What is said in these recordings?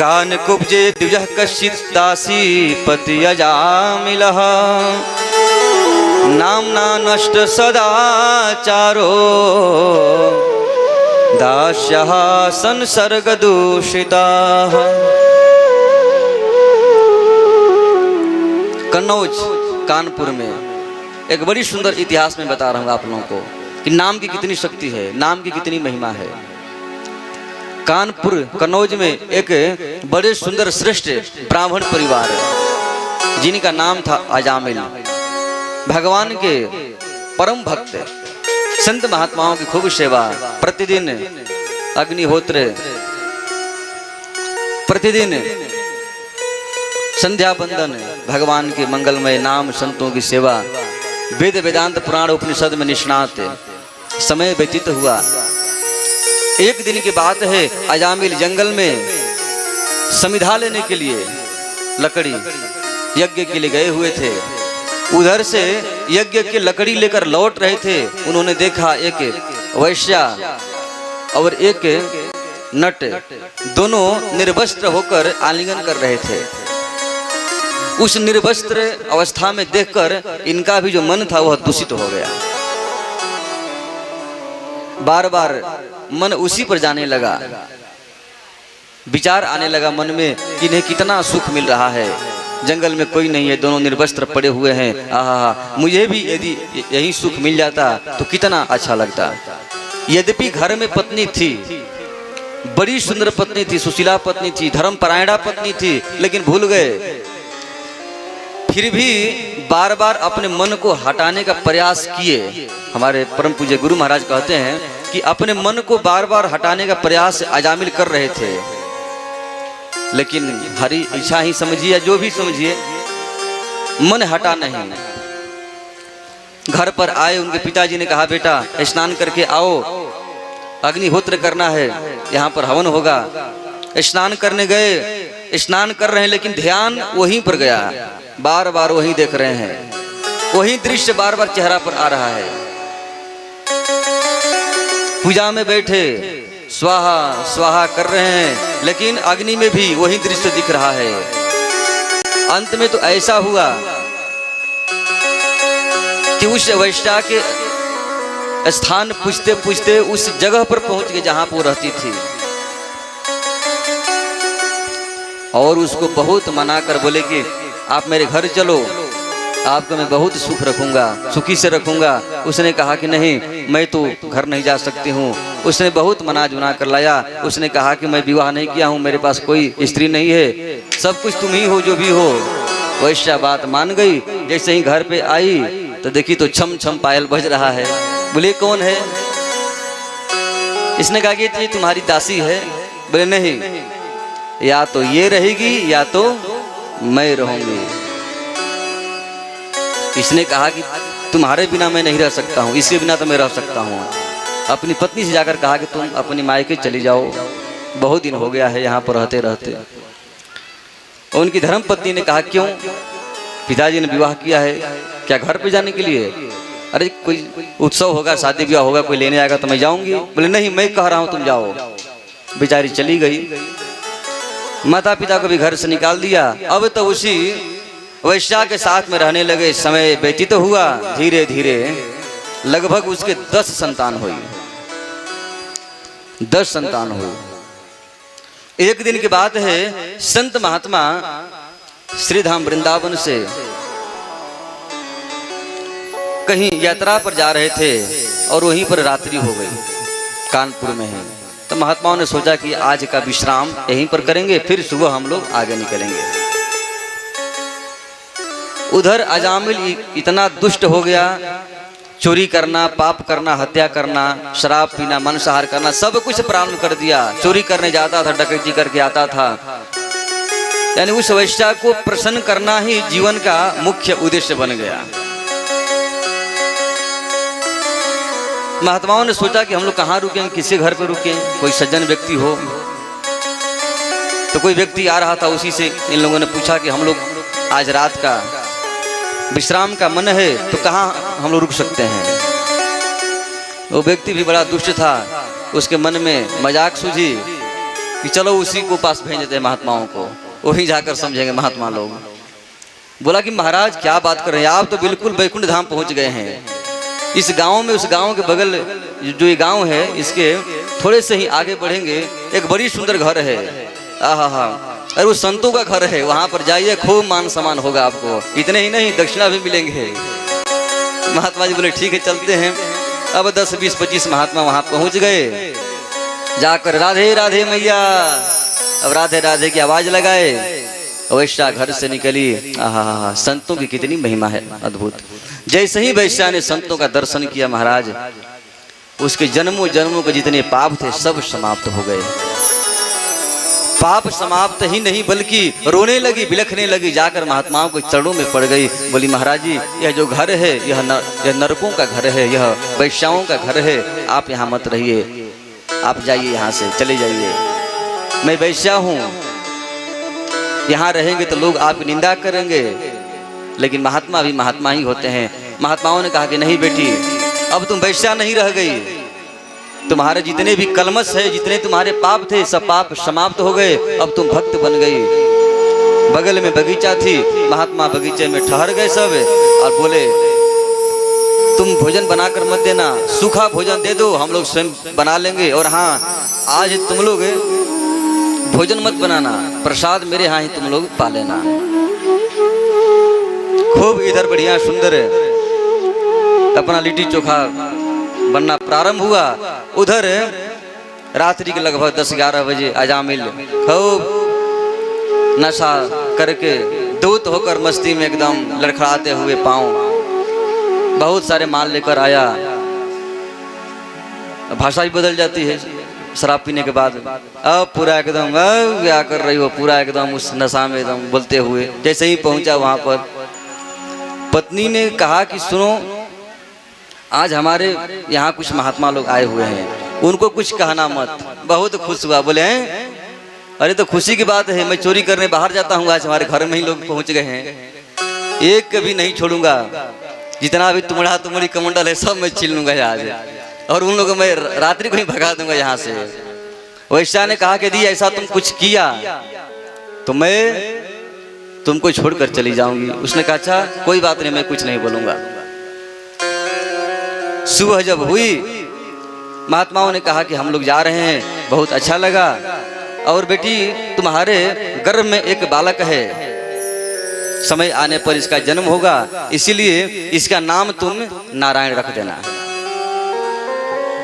कान कुब्जे द्विजः कश्चित् दासी पति अजामिलः नाम्ना नष्ट सदाचारो दास्यः संसर्ग दूषिताः। कन्नौज कानपुर में एक बड़ी सुंदर इतिहास में बता रहा हूँ आप लोगों को कि नाम की कितनी शक्ति है, नाम की कितनी महिमा है। कानपुर कन्नौज में एक बड़े सुंदर श्रेष्ठ ब्राह्मण परिवार है जिनका नाम था अजामिल। भगवान के परम भक्त, संत महात्माओं की खूब सेवा, प्रतिदिन अग्निहोत्र, प्रतिदिन संध्या बंदन, भगवान के मंगलमय नाम संतों की सेवा, वेद वेदांत पुराण उपनिषद में निष्णात समय व्यतीत हुआ। एक दिन की बात है, अजामिल जंगल में समिधा लेने के लिए लकड़ी यज्ञ के लिए गए हुए थे। उधर से यज्ञ की लकड़ी लेकर लौट रहे थे। उन्होंने देखा एक वैश्या और एक नट दोनों निर्वस्त्र होकर आलिंगन कर रहे थे। उस निर्वस्त्र अवस्था में देखकर इनका भी जो मन था वह दूषित हो गया। बार बार मन उसी पर जाने लगा। विचार आने लगा मन में कि इन्हें कितना सुख मिल रहा है, जंगल में कोई नहीं है, दोनों निर्वस्त्र पड़े हुए हैं। आहा, मुझे भी यदि यही सुख मिल जाता तो कितना अच्छा लगता। यद्यपि घर में पत्नी थी, बड़ी सुंदर पत्नी थी, सुशीला पत्नी थी, धर्मपरायणा पत्नी थी, लेकिन भूल गए। फिर भी बार बार अपने मन को हटाने का प्रयास किए। हमारे परम पूज्य गुरु महाराज कहते हैं कि अपने मन को बार बार हटाने का प्रयास अजामिल कर रहे थे, लेकिन हरी इच्छा ही समझिए, जो भी समझिए, मन हटा नहीं। घर पर आए, उनके पिताजी ने कहा, बेटा स्नान करके आओ, अग्निहोत्र करना है, यहाँ पर हवन होगा। स्नान करने गए, स्नान कर रहे हैं, लेकिन ध्यान वहीं पर गया। बार बार वहीं देख रहे हैं, वही दृश्य बार बार चेहरा पर आ रहा है। पूजा में बैठे स्वाहा स्वाहा कर रहे हैं, लेकिन अग्नि में भी वही दृश्य दिख रहा है। अंत में तो ऐसा हुआ कि उस वैश्या के स्थान पूछते पूछते उस जगह पर पहुंच गए जहां पर वो रहती थी, और उसको बहुत मना कर बोले कि आप मेरे घर चलो, आपको मैं बहुत सुख रखूंगा, सुखी से रखूंगा। उसने कहा कि नहीं, मैं तो घर नहीं जा सकती हूँ। उसने बहुत मना जुना कर लाया। उसने कहा कि मैं विवाह नहीं किया हूँ, मेरे पास कोई स्त्री नहीं है, सब कुछ तुम ही हो, जो भी हो। वैश्या बात मान गई। जैसे ही घर पे आई तो देखी तो छम छम पायल बज रहा है। बोले कौन है? इसने कहा कि ये तुम्हारी दासी है। बोले नहीं, या तो ये रहेगी या तो मैं रहूंगी। इसने कहा कि तुम्हारे बिना मैं नहीं रह सकता हूँ, इसके बिना तो मैं रह सकता हूँ। अपनी पत्नी से जाकर कहा कि तुम अपनी मायके चली जाओ, बहुत दिन हो गया है यहाँ पर रहते रहते। उनकी धर्म पत्नी ने कहा क्यों? पिताजी ने विवाह किया है, क्या घर पे जाने के लिए? अरे कोई उत्सव होगा, शादी ब्याह होगा, कोई लेने आएगा तो मैं जाऊंगी। बोले नहीं, मैं कह रहा हूँ तुम जाओ। बेचारी चली गई। माता पिता को भी घर से निकाल दिया। अब तो उसी वैश्या के साथ में रहने लगे। समय व्यतीत हुआ। धीरे धीरे लगभग उसके 10 संतान हुई। 10 संतान हुई। एक दिन की बात है, संत महात्मा श्रीधाम वृंदावन से कहीं यात्रा पर जा रहे थे और वहीं पर रात्रि हो गई, कानपुर में है। तो महात्माओं ने सोचा कि आज का विश्राम यहीं पर करेंगे, फिर सुबह हम लोग आगे निकलेंगे। उधर अजामिल इतना दुष्ट हो गया, चोरी करना, पाप करना, हत्या करना, शराब पीना, मांसाहार करना, सब कुछ प्रारंभ कर दिया। चोरी करने जाता था, डकैती करके आता था। यानी उस वैश्या को प्रसन्न करना ही जीवन का मुख्य उद्देश्य बन गया। महात्माओं ने सोचा कि हम लोग कहाँ रुकें, किसके घर पे रुकें, कोई सज्जन व्यक्ति हो। तो कोई व्यक्ति आ रहा था, उसी से इन लोगों ने पूछा कि हम लोग आज रात का विश्राम का मन है तो कहाँ हम लोग रुक सकते हैं। वो व्यक्ति भी बड़ा दुष्ट था, उसके मन में मजाक सूझी। कि चलो उसी को पास भेज देते हैं महात्माओं को, वहीं जाकर समझेंगे महात्मा लोग। बोला कि महाराज क्या बात कर रहे हैं, आप तो बिल्कुल बैकुंठ धाम पहुंच गए हैं। इस गांव में, उस गांव के बगल जो ये गांव है, इसके थोड़े से ही आगे बढ़ेंगे एक बड़ी सुंदर घर है। आहा हा, अरे वो संतों का घर है, वहां पर जाइए, खूब मान सम्मान होगा आपको, इतने ही नहीं दक्षिणा भी मिलेंगे। महात्मा जी बोले ठीक है चलते हैं। अब 10, 20, 25 महात्मा वहां पहुंच गए। जाकर राधे राधे मैया, अब राधे राधे की आवाज लगाए। वैश्या घर से निकली। आहा, संतों की कितनी महिमा है, अद्भुत। जैसे ही वैश्या ने संतों का दर्शन किया महाराज, उसके जन्मों जन्मों के जितने पाप थे सब समाप्त हो गए। पाप समाप्त ही नहीं बल्कि रोने लगी, बिलखने लगी, जाकर महात्माओं के चरणों में पड़ गई। बोली महाराज जी, यह जो घर है यह नरकों का घर है, यह वैश्याओं का घर है, आप यहाँ मत रहिए, आप जाइए, यहाँ से चले जाइए। मैं वैश्या हूँ, यहाँ रहेंगे तो लोग आपकी निंदा करेंगे, लेकिन महात्मा भी महात्मा ही होते हैं। महात्माओं ने कहा कि नहीं बेटी, अब तुम वैश्या नहीं रह गई, तुम्हारे जितने भी कलमश है, जितने तुम्हारे पाप थे सब पाप समाप्त हो गए, अब तुम भक्त बन गई। बगल में बगीचा थी, महात्मा बगीचे में ठहर गए सब और बोले तुम भोजन बनाकर मत देना, सूखा भोजन दे दो, हम लोग स्वयं बना लेंगे। और हाँ, आज तुम लोग भोजन मत बनाना, प्रसाद मेरे यहाँ ही तुम लोग पा लेना। खूब इधर बढ़िया सुंदर अपना लिट्टी चोखा बनना प्रारंभ हुआ। उधर रात्रि के लगभग 10-11 बजे अजामिल खूब नशा करके दूत होकर मस्ती में एकदम लड़खड़ाते हुए पांव, बहुत सारे माल लेकर आया। भाषा भी बदल जाती है शराब पीने के बाद। अब पूरा एकदम क्या कर रही हो, पूरा एकदम उस नशा में एकदम बोलते हुए। जैसे ही पहुंचा वहां पर, पत्नी ने कहा कि सुनो, आज हमारे यहाँ कुछ महात्मा लोग आए हुए हैं, उनको कुछ कहना मत। बहुत खुश हुआ, बोले हैं अरे तो खुशी की बात है, मैं चोरी करने बाहर जाता हूँ, आज हमारे घर में ही लोग पहुंच गए हैं, एक कभी नहीं छोड़ूंगा, जितना भी तुम्हारा तुम्हारी कमंडल है सब मैं छीन लूंगा आज, और उन लोगों मैं रात्रि को ही भगा दूंगा यहाँ से। वैश्या ने कहा कि यदि ऐसा तुम कुछ किया तो मैं तुमको छोड़कर चली जाऊंगी। उसने कहा अच्छा कोई बात नहीं, मैं कुछ नहीं बोलूंगा। सुबह जब हुई, महात्माओं ने कहा कि हम लोग जा रहे हैं, बहुत अच्छा लगा, और बेटी तुम्हारे गर्भ में एक बालक है, समय आने पर इसका जन्म होगा, इसीलिए इसका नाम तुम नारायण रख देना।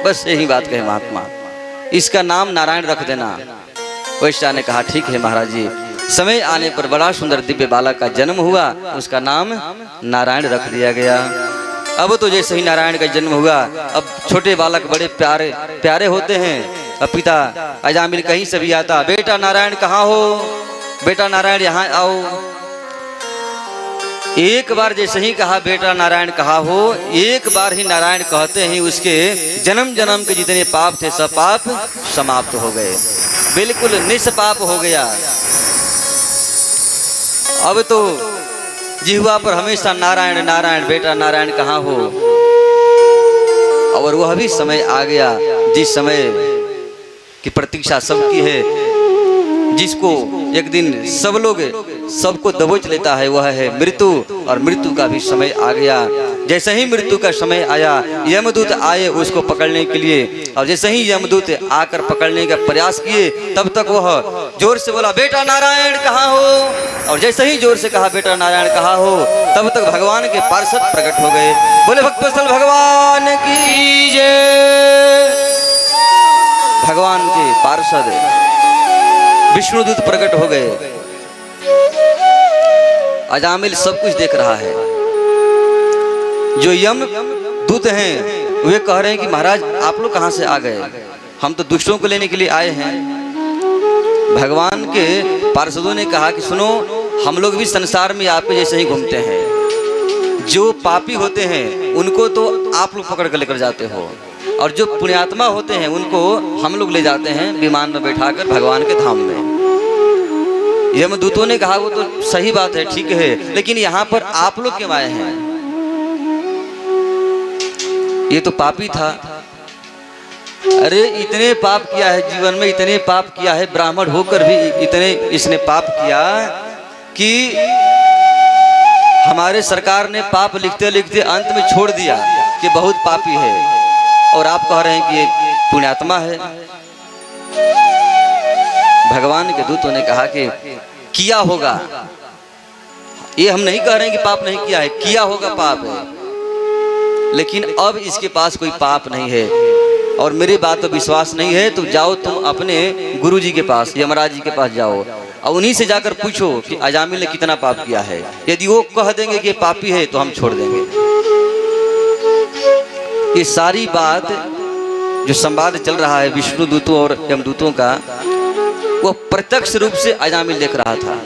बस यही बात कहे महात्मा, इसका नाम नारायण रख देना। वैश्या ने कहा ठीक है महाराज जी। समय आने पर बड़ा सुंदर दिव्य बालक का जन्म हुआ, उसका नाम नारायण रख दिया गया। अब तो जैसे ही नारायण का जन्म हुआ, अब छोटे बालक बड़े प्यारे प्यारे होते हैं। अब पिता अजामिल कहीं से भी आता, बेटा नारायण कहाँ हो, बेटा नारायण यहाँ आओ। एक बार जैसे ही कहा बेटा नारायण कहाँ हो, एक बार ही नारायण कहते ही उसके जन्म जन्म के जितने पाप थे सब पाप समाप्त हो गए, बिल्कुल निष्पाप हो गया। अब तो जिह्वा पर हमेशा नारायण नारायण, बेटा नारायण कहाँ हो। और वह भी समय आ गया जिस समय की प्रतीक्षा सबकी है, जिसको एक दिन सब लोग सबको दबोच लेता है, वह है मृत्यु। और मृत्यु का भी समय आ गया। जैसे ही मृत्यु का समय आया, यमदूत आए उसको पकड़ने के लिए, और जैसे ही यमदूत आकर पकड़ने का प्रयास किए, तब तक वह जोर से बोला बेटा नारायण कहाँ हो। और जैसे ही जोर से कहा बेटा नारायण कहाँ हो, तब तक भगवान के पार्षद प्रकट हो गए। बोले भक्तवत्सल भगवान की जय। भगवान के पार्षद विष्णुदूत प्रकट हो गए। अजामिल सब कुछ देख रहा है। जो यम दूत हैं वे कह रहे हैं कि महाराज आप लोग कहाँ से आ गए, हम तो दुष्टों को लेने के लिए आए हैं। भगवान के पार्षदों ने कहा कि सुनो, हम लोग भी संसार में आपके जैसे ही घूमते हैं। जो पापी होते हैं उनको तो आप लोग पकड़ कर लेकर जाते हो, और जो पुण्यात्मा होते हैं उनको हम लोग ले जाते हैं विमान में बैठाकर भगवान के धाम में। यमदूतों ने कहा वो तो सही बात है, ठीक है, लेकिन यहाँ पर आप लोग क्यों आए हैं? ये तो पापी था, अरे इतने पाप किया है जीवन में, इतने पाप किया है, ब्राह्मण होकर भी इतने इसने पाप किया कि हमारे सरकार ने पाप लिखते लिखते अंत में छोड़ दिया कि बहुत पापी है, और आप कह रहे हैं कि ये पुण्यात्मा है। भगवान के दूतों ने कहा कि किया होगा, ये हम नहीं कह रहे हैं कि पाप नहीं किया है, किया होगा पाप है, लेकिन अब इसके पास कोई पाप नहीं है, और मेरी बात तो विश्वास नहीं है तो जाओ तुम अपने गुरु जी के पास, यमराज जी के पास जाओ, और उन्हीं से जाकर पूछो कि अजामिल ने कितना पाप किया है। यदि वो कह देंगे कि पापी है तो हम छोड़ देंगे। ये सारी बात जो संवाद चल रहा है विष्णु दूतों और यमदूतों का, वो प्रत्यक्ष रूप से अजामिल देख रहा था।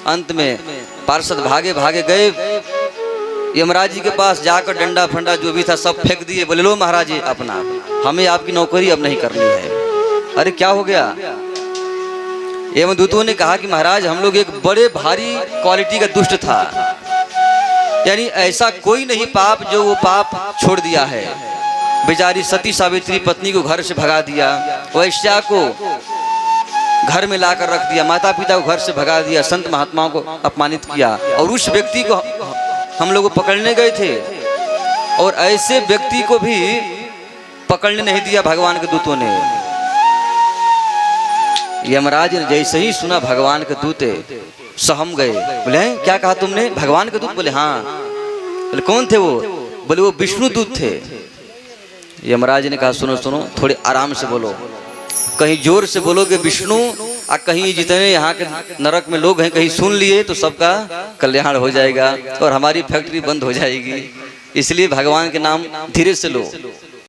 अंत में पार्षद भागे भागे गए यमराज जी के पास, जाकर डंडा फंडा जो भी था सब फेंक दिए, बोले लो महाराज जी अपना, हमें आपकी नौकरी अब नहीं करनी है। अरे क्या हो गया? यमदूतों ने कहा कि महाराज हम लोग एक बड़े भारी क्वालिटी का दुष्ट था, यानी ऐसा कोई नहीं पाप जो वो पाप छोड़ दिया है। बेचारी सती सावित्री पत्नी को घर से भगा दिया, वैश्या को घर में लाकर रख दिया, माता पिता को घर से भगा दिया, संत महात्माओं को अपमानित किया, और उस व्यक्ति को हम लोग पकड़ने गए थे, और ऐसे व्यक्ति को भी पकड़ने नहीं दिया भगवान के दूतों ने। यमराज ने जैसे ही सुना भगवान के दूते सहम गए, बोले क्या कहा तुमने? भगवान के दूत? बोले हाँ। बोले कौन थे वो? बोले वो विष्णु दूत थे। यमराज ने कहा सुनो सुनो, थोड़े आराम से बोलो, कहीं जोर से बोलोगे विष्णु, और कहीं जितने यहाँ के नरक में लोग हैं कहीं सुन लिए तो सबका कल्याण हो जाएगा और हमारी फैक्ट्री बंद हो जाएगी, इसलिए भगवान के नाम धीरे से लो।